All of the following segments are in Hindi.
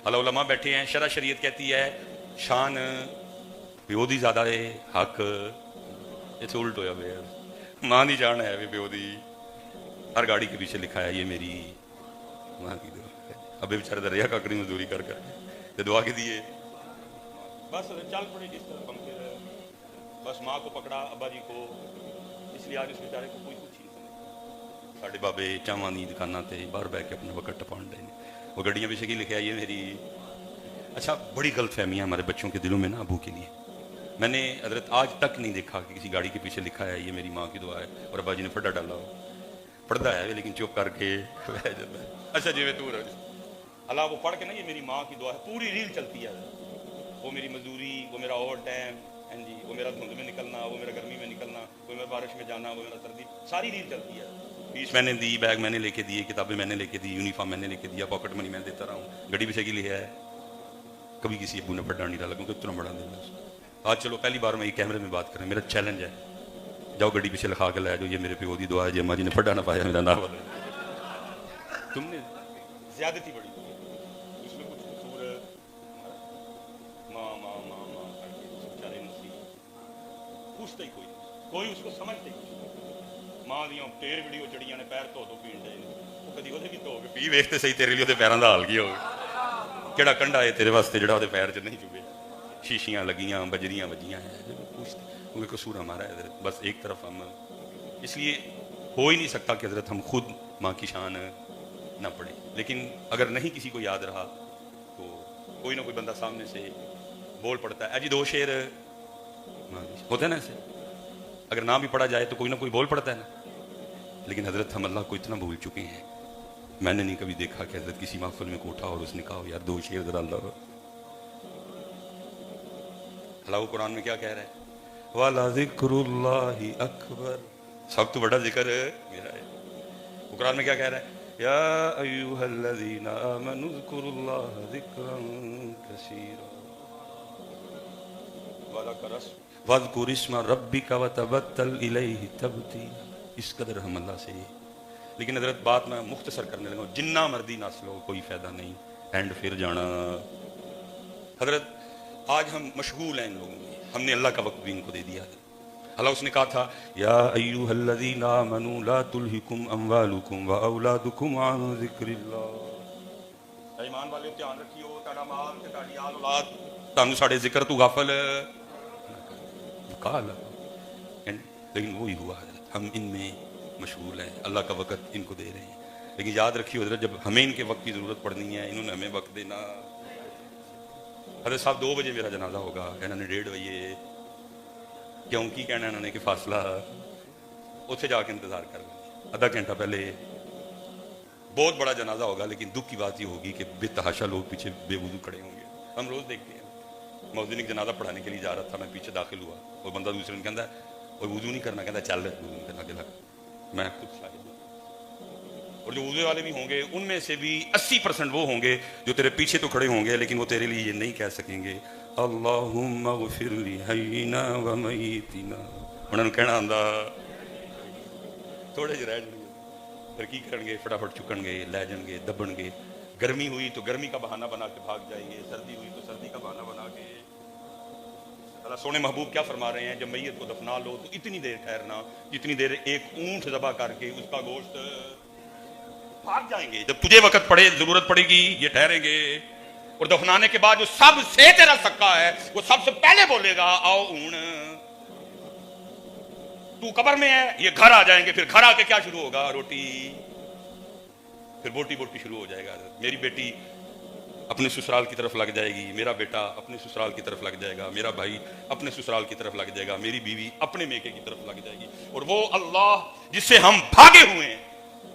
अला उलमा बैठे हैं, शरा शरीयत कहती है शान प्यो दी ज्यादा है, हक इतने उल्ट होया वे मां की जान है प्यो दी। हर गाड़ी के पीछे लिखा है ये मेरी मां की दुआ है। अबे बेचारे दरिया काकड़ी मजदूरी कर कर दुआ की दिए, बस चल पड़े जिस तरह पंखे, बस माँ को पकड़ा अब्बा जी को, इसलिए आज उस बेचारे को कोई कुछ नहीं समझ। साढ़े बाबे चावां दी दुकाना ते बाहर बह के अपना वकट टपान रहे हैं, वो गड्डियां पीछे की लिखे है ये मेरी। अच्छा, बड़ी गलत फहमियाँ हमारे बच्चों के दिलों में ना अबू के लिए। मैंने हजरत आज तक नहीं देखा कि किसी गाड़ी के पीछे लिखा है ये मेरी माँ की दुआ है और अब्बा जी ने फड्डा डाला हो। पढ़ता है लेकिन चुप करके बह जाता है। अच्छा जी तू अल्लाह वो पढ़ के ना ये मेरी माँ की दुआ है, पूरी रील चलती है। वो मेरी मजदूरी, वो मेरा ओवर टाइम, हैं जी, वो मेरा धुंध में निकलना, वो मेरा गर्मी में निकलना, वो मेरा बारिश में जाना, वो मेरा सर्दी, सारी रील चलती है। फीस मैंने दी, बैग मैंने लेके दिए, किताबें मैंने लेके दी, यूनिफॉर्म मैंने लेके दिया, पॉकेट मनी मैं देता रहा हूँ, गड्डी पीछे की लिया है। कभी किसी अबू ने फड्डा नहीं डाला क्योंकि उतना बड़ा दिन है। आज चलो पहली बार मैं ये कैमरे में बात करें, मेरा चैलेंज है, जाओ गड्डी पीछे लिखा के लाया जो ये मेरे प्यो की दुआ है जी अम्मा जी ने फड्डा ना पाया मेरा नाम। तुमने ज्यादती बड़ी इसमें कुछ कसूर माँ माँ माँ माँ बेचारे नसी पूछते ही कोई उसको समझते ही। माँ दियाँ टेर वीडियो चढ़िया ने पैर धो पीन दे, वो कभी वो भी धो के पी वेखते सही तेरे लिए ਉਹਦੇ ਪੈਰਾਂ ਦਾ ਹਾਲ ਕੀ ਹੋਵੇ, ਕਿਹੜਾ ਕੰਡਾ ਹੈ ਤੇਰੇ ਵਾਸਤੇ ਜਿਹੜਾ ਉਹਦੇ पैर 'ਚ नहीं चुभे, शीशियाँ लगियाँ बजरियाँ बजियाँ हैं, क्योंकि कसूर हमारा है हजरत। बस एक तरफ हम, इसलिए हो ही नहीं सकता कि हजरत हम खुद माँ की शान ना पढ़े। लेकिन अगर नहीं किसी को याद रहा तो कोई ना कोई बंदा सामने से बोल पड़ता है अजी दो शेर होते हैं ना ऐसे, अगर ना भी पढ़ा जाए तो कोई ना कोई बोल पड़ता है ना। लेकिन हजरत हम अल्लाह को इतना भूल चुके हैं, मैंने नहीं कभी देखा कि हजरत किसी महफिल में कोठा और उसने कहा यार दो शेर जरा अल्लाह। अल्लाह कुरान में क्या कह रहा है, वाला ज़िक्रुल्लाहि अकबर, सब तो बड़ा जिक्र मेरा है। वो कुरान में क्या कह रहा है, या अय्युहल्लज़ीना आमनु ज़कुरुल्लाह ज़िक्रन कसीरा वज़कुर इस्मा रब्बिका वतबत्तल इलैहि तबतीला। इस कदर हम अल्लाह से। लेकिन हजरत बात मैं मुख्तसर करने लगा, जिन्ना मर्दी नस्ल हो कोई फायदा नहीं, एंड फिर जाना। हजरत आज हम मशगूल हैं इन लोगों में, हमने अल्लाह का वक्त भी इनको दे दिया है। अल्लाह उसने कहा था या अय्युहल्लज़ीना आमनू ला तुल्हिकुम अम्वालुकुम व औलादुकुम अन ज़िक्रिल्लाह। ईमान वाले ध्यान रखियो, ताड़ा माल ते ताड़ी आल औलाद तानू साडे जिक्र तू गाफिल काल। लेकिन वही हुआ है, हम इनमें मशगूल हैं, अल्लाह का वक्त इनको दे रहे हैं। लेकिन याद रखियो हजरत जब हमें इनके वक्त की ज़रूरत पड़नी है इन्होंने हमें वक्त देना। हजरत साहब 2 बजे मेरा जनाजा होगा, इन्होंने 1:30 बजे क्योंकि कहना इन्होंने कि फासला उत्थे जाके इंतजार कर लें, आधा घंटा पहले बहुत बड़ा जनाजा होगा। लेकिन दुख की बात ये होगी कि बेतहाशा लोग पीछे बेवजू खड़े होंगे। हम रोज देखते हैं, मौजूद जनाजा पढ़ाने के लिए जा रहा था, मैं पीछे दाखिल हुआ और बंदा दूसरे ने कहता है और वजू नहीं करना, कहता चल वजू करना के लग, मैं खुद शाहिद हूं। और जो वजू वाले भी होंगे उनमें से भी 80% वो होंगे जो तेरे पीछे तो खड़े होंगे लेकिन वो तेरे लिए ये नहीं कह सकेंगे अल्लाहुम्मा ग़फिर ली हय्यिना व मय्यितिना। उन्होंने कहना आंदा थोड़े जिहे रह जाणगे, फिर की करनगे, फटाफट चुकणगे, लै जाणगे, दबणगे। गर्मी हुई तो गर्मी का बहाना बना के भाग जाएंगे, सर्दी हुई तो सर्दी का बहाना बना के। अल्लाह सोने महबूब क्या फरमा रहे हैं, जब मैयत को दफना लो तो इतनी देर ठहरना जितनी देर एक ऊंट ज़बह करके उसका गोश्त भाग जाएंगे। जब तुझे वक्त पड़े, जरूरत पड़ेगी, ये ठहरेंगे। और दफनाने के बाद जो सबसे तेरा सक्का है वो सबसे पहले बोलेगा आओ ऊन, तू कब्र में है, ये घर आ जाएंगे। फिर घर आके क्या शुरू होगा, रोटी, फिर बोटी बोटी शुरू हो जाएगा। मेरी बेटी अपने ससुराल की तरफ लग जाएगी, मेरा बेटा अपने ससुराल की तरफ लग जाएगा, मेरा भाई अपने ससुराल की तरफ लग जाएगा, मेरी बीवी अपने मेके की तरफ लग जाएगी। और वो अल्लाह जिससे हम भागे हुए हैं,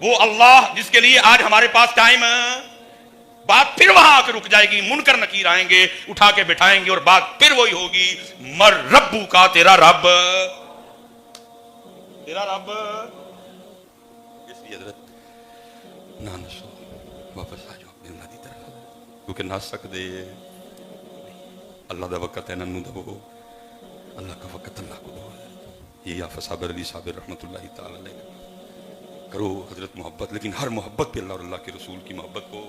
वो अल्लाह जिसके लिए आज हमारे पास टाइम, बात फिर वहां आकर रुक जाएगी। मुनकर नकीर आएंगे, उठा के बिठाएंगे और बात फिर वही होगी, मर रब्बू का, तेरा रब, तेरा रब। इसलिए हजरत ना नसो, वापस आ जाओ अपने अल्लाह की तरफ, क्योंकि नस सकते अल्लाह का वक़्त है, नन्नू दो अल्लाह का वक़्त अल्लाह को दो। ये या साबिर अली साबिर रहमतुल्लाहि तआला अलैह करो हजरत मोहब्बत, लेकिन हर मोहब्बत पे अल्लाह और अल्लाह के रसूल की मोहब्बत को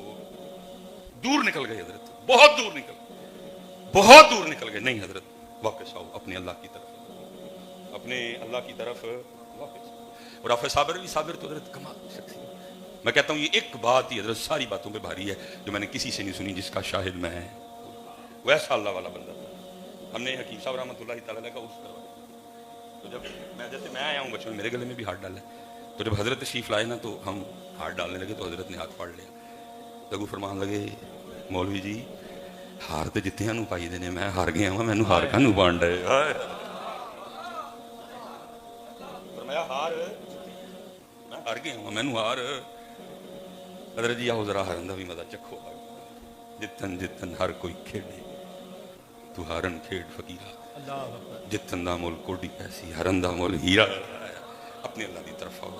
दूर निकल गए हजरत, बहुत दूर निकल गए। नहीं हजरत, वापस आओ अपने अल्लाह की तरफ, अपने अल्लाह की तरफ वापस। और आफे साबिर भी साबिर तो हजरत कमाल शख्स। मैं कहता हूँ ये एक बात ही हजरत सारी बातों पे भारी है जो मैंने किसी से नहीं सुनी, जिसका शाहिद मैं वैसा अल्लाह वाला बंदा था। हमने हकीम साहब रहमतुल्लाह तआला का उर्स करवाया, तो जब मैं आया हूँ बच्चों ने मेरे गले में भी हाथ डाला, तो जब हजरत तशरीफ लाए ना तो हम हाथ डालने लगे, तो हजरत ने हाथ फाड़ लिया। लगू फरमान लगे, मौलवी जी हार तो जित्तियां नूं पाई देने, मैं हार गया वां, मैनू हार कानू पाण डे। फरमाया हार, मैं हार गया वां, मैनू हार। हजरत जी आओ जरा हारन दा भी मजा चखो, जितन जितन हर कोई खेडे, तू हारन खेड फकीरा, जितन दा मुल कोडी पैसी, हरन दा मुल हीरा। अपने अल्लाह की तरफ आओ।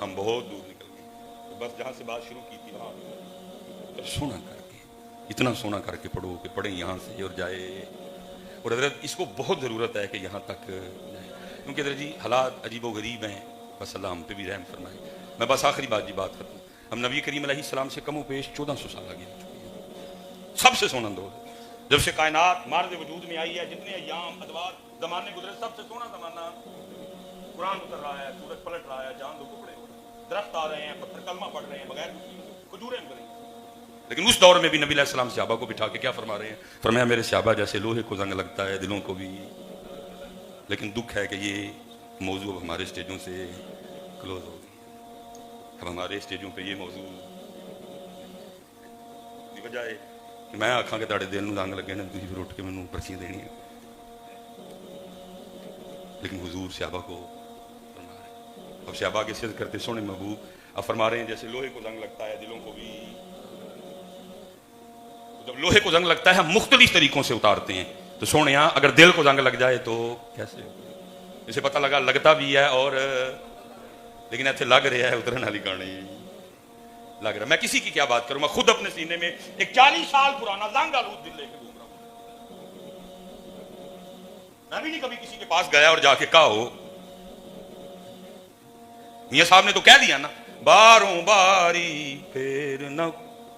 हम बहुत दूर निकल गए, तो बस जहाँ से बात शुरू की थी वहाँ सोना करके, इतना सोना करके पढ़ो कि पढ़े यहाँ से और जाए। और हजरत इसको बहुत ज़रूरत है कि यहाँ तक जाए, क्योंकि हजरत जी हालात अजीब व गरीब हैं। बस अल्लाह हम पे भी रहम फरमाए। मैं बस आखिरी बात खत्म। हम नबी करीम अलैहिस्सलाम से कमो पेश 1400 साल आगे हो चुके हैं, सबसे सोना दौर। जब से कायनात मार्ग वजूद में आई है, जितने अय्याम अदवार जमाने गुजरे, सबसे सोना जमाना। कुरान उतर रहा है, सूरज पलट रहा है, चांद टुकड़े हो रहे हैं, दरख्त आ रहे हैं, पत्थर कलमा पढ़ रहे हैं, बगैर खजूरें उग रही हैं। लेकिन उस दौर में भी नबी अलैहिस्सलाम सहाबा को बिठा के क्या फरमा रहे हैं? फरमाया मेरे सहाबा जैसे लोहे को जंग लगता है, दिलों को भी। लेकिन दुख है कि ये मौजू अब हमारे स्टेजों से क्लोज हो गई। अब हमारे स्टेजों पे ये मौजू बजाय कि मैं आखा कि तुहाडे दिल नूं जंग लगे ने, तुसीं फिर उठ के मैनूं पर्चियां देणियां। लेकिन हुजूर सहाबा को फरमा रहे, अब सहाबा की सिद्ध करते सोने महबूब अब फरमा रहे हैं जैसे लोहे को जंग लगता है, दिलों को भी। जब लोहे को जंग लगता है हम मुख्तलिफ तरीकों से उतारते हैं, तो सोने अगर दिल को जंग लग जाए तो कैसे? इसे पता लगा लगता भी है, और लेकिन ऐसे लग रहा है, उतरने वाली गाने लग रहा। मैं किसी की क्या बात करूं, मैं खुद अपने सीने में एक 40 साल पुराना जंग आलूद दिल लेके घूम रहा हूं। मैं भी नहीं कभी किसी के पास गया और जाके कहा हो। मियां साहब ने तो कह दिया ना, बारों बारी फिर न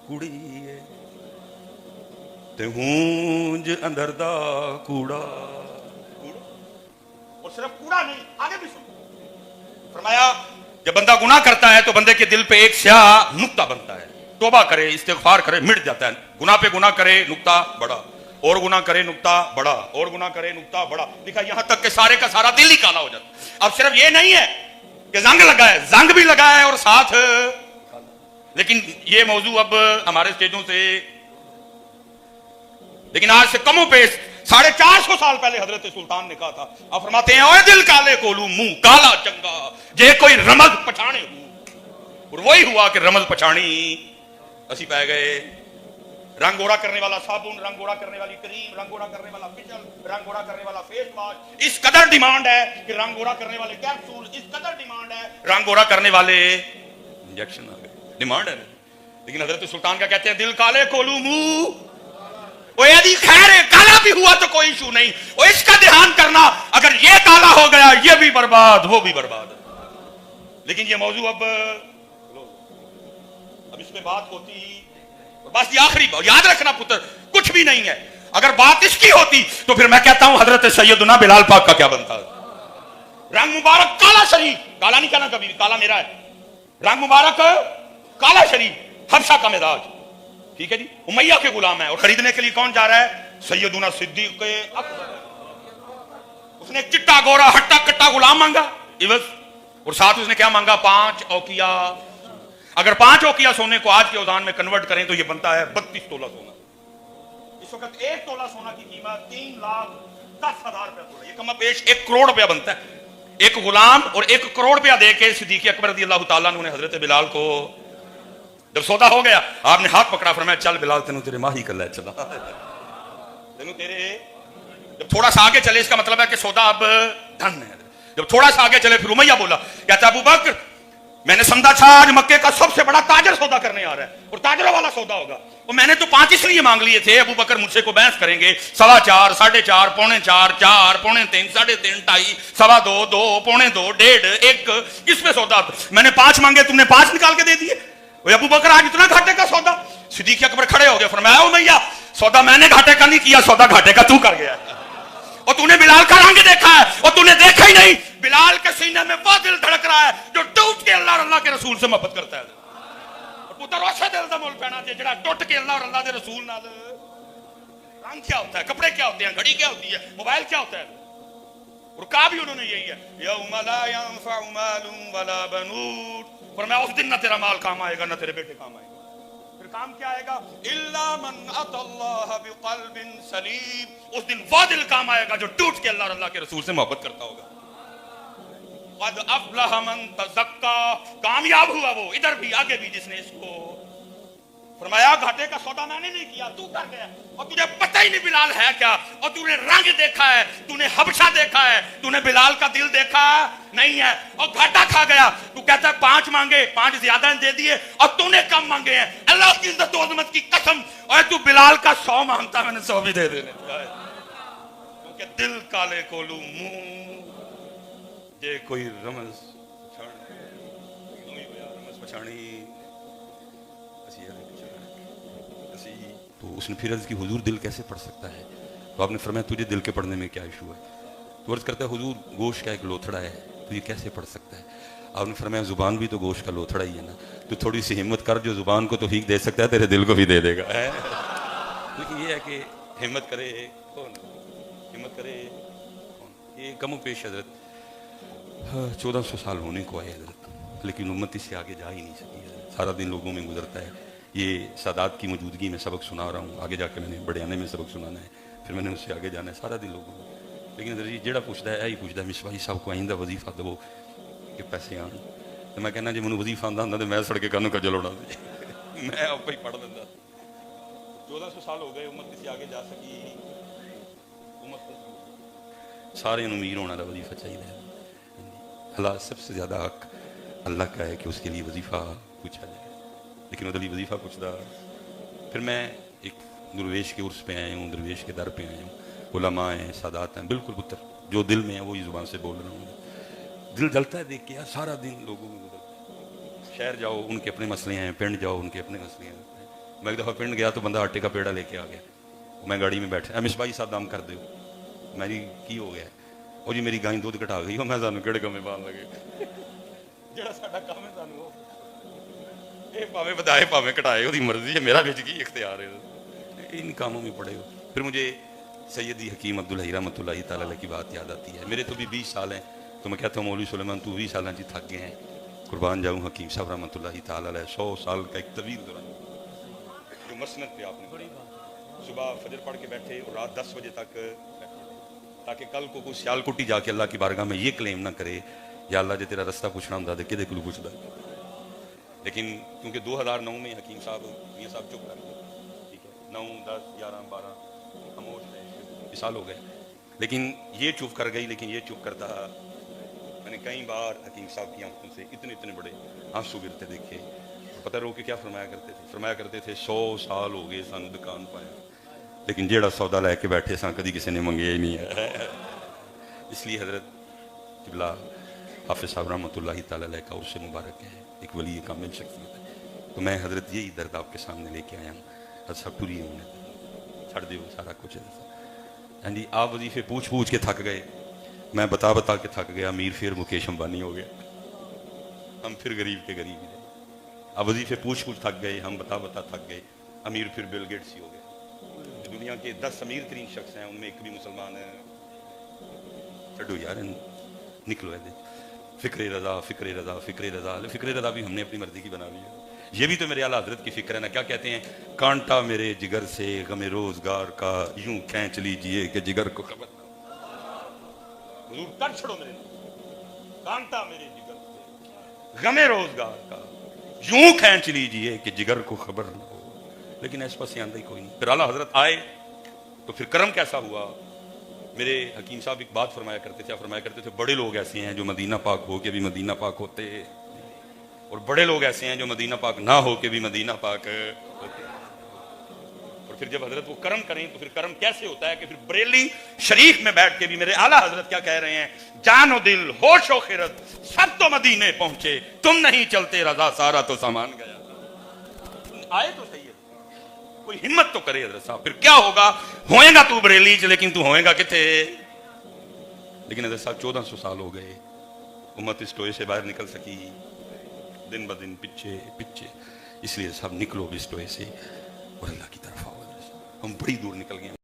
कुड़ी ते हूंज अंदर दा कूड़ा। और सिर्फ कूड़ा नहीं, आगे भी सुनो। फरमाया जब बंदा गुनाह करता है तो बंदे के दिल पे एक स्याह नुक्ता बनता है। तौबा करे, इस्तिगफार करे, मिट जाता है। गुनाह पे गुनाह करे, नुक्ता बड़ा, और गुनाह करे, नुक्ता बड़ा, और गुनाह करे, नुक्ता बड़ा। लिखा यहां तक कि सारे का सारा दिल ही काला हो जाता। अब सिर्फ ये नहीं है कि जंग लगा है, जंग भी लगा है और साथ, लेकिन ये मौजू अब हमारे स्टेजों से, लेकिन आज से कमों पे 450 साल पहले हजरत सुल्तान ने कहा था। अब फरमाते हैं ओए दिल काले कोलू मुंह काला चंगा जे कोई रमज पछाणे हूं। और वही हुआ कि रमज पछाणी असी पै गए। रंग गोरा करने वाला साबुन, रंग गोरा करने वाली क्रीम, रंग गोरा करने वाला पिचल, रंग गोरा करने वाला फेस वॉश, इस कदर डिमांड है कि रंग गोरा करने वाले कैप्सूल, इस कदर डिमांड है रंग गोरा करने वाले इंजेक्शन आ गए। डिमांड है। लेकिन हजरत सुल्तान क्या कहते हैं? दिल काले कोलू मुंह, यदि खैर काला भी हुआ तो कोई इशू नहीं, और इसका ध्यान करना अगर ये काला हो गया ये भी बर्बाद, वो भी बर्बाद। लेकिन ये मौजू अब इस पे बात होती, बस ये आखिरी बात याद रखना पुत्र, कुछ भी नहीं है। अगर बात इसकी होती तो फिर मैं कहता हूं हजरत सैयदना बिलाल पाक का क्या बनता। रंग मुबारक काला शरीफ, काला नहीं कहना कभी, काला मेरा है। रंग मुबारक काला शरीफ, हफ्सा का मिजाज, ठीक है जी, उमैया के गुलाम है। और खरीदने के लिए कौन जा रहा है? सैयदुना सिद्दीक अकबर। उसने चिट्टा गोरा हट्टा कट्टा गुलाम मांगा इवज, और साथ उसने क्या मांगा? 5 औकिया। अगर 5 औकिया सोने को आज के औजान में कन्वर्ट करें तो यह बनता है 32 तोला सोना। इस वक्त 1 तोला सोना की कीमत 3,10,000 रुपया। ये कम पेश 1 करोड़ रुपया बनता है। एक गुलाम और 1 करोड़ रुपया देके सिद्दीक अकबर रज़ियल्लाहु ताला अन्हु ने हजरत बिलाल को, जब सौदा हो गया आपने हाथ पकड़ा, फरमाया चल बिलाल तेनू तेरे माही कर ले, चला तेनू तेरे। जब थोड़ा सा आगे चले इसका मतलब है कि सौदा अब धन है। जब थोड़ा सा आगे चले फिर उमैया बोला, कहता अबू बकर मैंने समझा था आज मक्के का सबसे बड़ा ताजर सौदा करने आ रहा है और ताजरों वाला सौदा होगा, और मैंने तो 5 इसलिए मांग लिए थे अबू बकर मुझसे को बहस करेंगे। 4.25, 4.5, 4.4, 4, 3.5, 3.5, 2.5, 2.25, 2, 2, 2.5, 1.5, किस पे सौदा? मैंने 5 मांगे, तुमने 5 निकाल के दे दिए। अबू बकर आज इतना घाटे का सौदा। सिद्दीक अकबर खड़े हो गए, फरमाया ओ मैया सौदा मैंने घाटे का नहीं किया, सौदा घाटे का तू कर गया। और तूने बिलाल का रंग देखा है और तूने देखा ही नहीं, बिलाल के सीने में वो दिल धड़क रहा है जो टूट के अल्लाह और अल्लाह के रसूल से मोहब्बत करता है। और पुत्र उसे दिल दा मुल पैना जे जेड़ा टूट के अल्लाह और अल्लाह के रसूल नाल। रंग क्या होता है, कपड़े क्या होते हैं, घड़ी क्या होती है, मोबाइल क्या होता है, और कहा भी उन्होंने यही है यौम ला यंफउ मालुन वला बनून। फरमाया उस दिन ना तेरा माल काम आएगा ना तेरे बेटे काम आएगा। फिर काम क्या आएगा, इल्ला मन अतल्लाह बिक़ल्बिन सलीम। उस दिन वो दिल काम आएगा जो टूट के अल्लाह और अल्लाह के रसूल से मोहब्बत करता होगा। क़द अफ़लह मन तज़क्का, कामयाब हुआ वो इधर भी आगे भी जिसने इसको। फरमाया घाटे का सौदा मैंने नहीं किया, तू कर गया। और तुझे पता ही नहीं बिलाल है क्या, और तूने रंग देखा है, तूने हबशा देखा है, तूने बिलाल का दिल देखा नहीं है, और घाटा खा गया। तू कहता है 5 मांगे, 5 ज्यादा दे दिए, और तूने कम मांगे हैं। अल्लाह की इज्जत और अज़मत की कसम, और तू बिलाल का 100 मांगता, मैंने 100 भी दे देने। क्योंकि दिल काले कोलू मुंह जे कोई रमज पछाणी। तो उसने फिर अर्ज की हुजूर दिल कैसे पढ़ सकता है? तो आपने फरमाया तुझे दिल के पढ़ने में क्या इशू है? तो अर्ज करता है हुजूर गोश्त का एक लोथड़ा है, तो ये कैसे पढ़ सकता है? आपने फरमाया जुबान भी तो गोश्त का लोथड़ा ही है ना, तो थोड़ी सी हिम्मत कर, जो जुबान को तो ठीक दे सकता है तेरे दिल को भी दे देगा। लेकिन ये है कि हिम्मत करे कौन, हिम्मत करे कौन? ये कमो पेश हजरत 1400 साल होने को आए हजरत, लेकिन उम्मत इससे आगे जा ही नहीं सकी। सारा दिन लोगों में गुजरता है। ये सादात की मौजूदगी में सबक सुना रहा हूँ, आगे जाके मैंने बड़ियाने में सबक सुनाना है, फिर मैंने उससे आगे जाना है, सारा दिन लोगों में। लेकिन जी जेड़ा पूछता है यही पूछता है मिसबाही साहब को आइंदा वजीफा दो कि पैसे आन। तो मैं कहना जी मैंने वजीफा आंदा होंदा तो मैं सड़के कानू खजल होना सी, मैं आप ही पढ़ देंदा। 1400 साल हो गए, उम्मत किसी आगे जा सकी। उम्मत सारे अमीर होने का वजीफा चाहिए। अल्लाह सबसे ज़्यादा हक अल्लाह का है कि उसके लिए वजीफा पूछा जाए, लेकिन उधर वजीफा पूछता। फिर मैं एक दरवेश के उर्स पे आया हूँ, दरवेश के दर पे आया हूँ, उलमा हैं, सादात हैं, बिल्कुल पुत्र जो दिल में है वही जुबान से बोल रहा हूँ। दिल जलता है देख के यार, सारा दिन लोगों में गुजरता। शहर जाओ उनके अपने मसले हैं, पिंड जाओ उनके अपने मसले हैं। मैं एक दफ़ा पिंड गया तो बंदा आटे का पेड़ा लेके आ गया, मैं गाड़ी में बैठा, मिसबाही साहब दाम कर दो। मैं जी की हो गया? और जी मेरी गाय दूध घटा गई, मैं सानू किहड़े कम्मे पान लगे, जेड़ा साडा काम है सानू भावे बधाए भावे घटाए, उसकी मर्जी है, मेरा बिच की इख्तियार है। इन कामों में पड़े हो। फिर मुझे सैयदी हकीम अब्दुल हई रहमतुल्लाहि तआला अलैह की बात याद आती है। मेरे तो भी 20 साल हैं, तो मैं कहता हूँ मौलवी सुलेमान तू 20 साल जी थक गए हैं, कुर्बान जाऊँ हकीम साहब रहमतुल्लाहि तआला अलैह 100 साल का एक तवील दौरान जो मसनद पे आपने बड़ी सुबह फजर पढ़ के बैठे और रात 10 बजे तक, ताकि कल को कोई सियालकुटी जाके अल्लाह की बारगाह में ये क्लेम ना करे या अल्लाह जो तेरा रास्ता पूछना होंगे तो कि पूछता। लेकिन क्योंकि 2009 में हकीम साहब मियां साहब चुप कर गए, ठीक है, 9, 10, 11, 12 खामोश रहे, साल हो गए, लेकिन ये चुप कर गई। लेकिन ये चुप करता मैंने कई बार हकीम साहब की आंखों से इतने इतने बड़े आंसू गिरते देखे। पता रो के क्या फरमाया करते थे? फरमाया करते थे 100 साल हो गए सानू दुकान पाया, लेकिन जेड़ा सौदा लैके बैठे सा कभी किसी ने मंगे ही नहीं है। इसलिए हजरत किबला हाफिज साहब रहमतुल्लाहि तआला अलैह का उर्स मुबारक है, एक वली कामिल शख्सियत है। तो मैं हजरत यही दर्द आपके सामने लेके आया हूँ। अच्छा पूरी होने छड़ दो सारा कुछ। हाँ जी, आप वजीफे पूछ पूछ के थक गए, मैं बता बता के थक गया। अमीर फिर मुकेश अंबानी हो गया, हम फिर गरीब के गरीब ही रहे। अब वजीफे पूछ पूछ थक गए, हम बता बता थक गए। अमीर फिर बिल गेट्स ही हो गए। दुनिया के 10 अमीर तरीन शख्स हैं, उनमें एक भी मुसलमान है। छो यार, निकलो है फिक्र रजा, फिक्र रजा, फिक्र रजा। फिक्र रजा भी हमने अपनी मर्जी की बना ली है। ये भी तो मेरे आला हजरत की फिक्र है ना। क्या कहते हैं? कांटा मेरे जिगर से गमे रोजगार का यूं खींच लीजिए कि जिगर को खबर कर छोड़ो मेरे, कांटा मेरे जिगर से गमे रोजगार का यूं खींच लीजिए कि जिगर को खबर ना हो। लेकिन इस पास आंदा ही कोई नहीं। फिर आला हजरत आए तो फिर कर्म कैसा हुआ? मेरे हकीम साहब एक बात फरमाया करते थे, फरमाया करते थे बड़े लोग ऐसे हैं जो मदीना पाक हो के भी मदीना पाक होते, और बड़े लोग ऐसे हैं जो मदीना पाक ना हो के भी मदीना पाक होते। और फिर जब हजरत वो कर्म करें तो फिर कर्म कैसे होता है कि फिर बरेली शरीफ में बैठ के भी मेरे आला हजरत क्या कह रहे हैं? जानो दिल होश ओ खिरत सब तो मदीने पहुंचे, तुम नहीं चलते रजा सारा तो सामान गया। आए तो सही है, कोई हिम्मत तो करे हजरत साहब। फिर क्या होगा, होएगा तू बरेली च, लेकिन तू होएगा किथे। लेकिन हजरत साहब 1400 साल हो गए, उम्मत इस टोए से बाहर निकल सकी, दिन ब दिन पीछे पीछे। इसलिए सब निकलो भी इस टोए से और अल्लाह की तरफ आओ। हम बड़ी दूर निकल गए।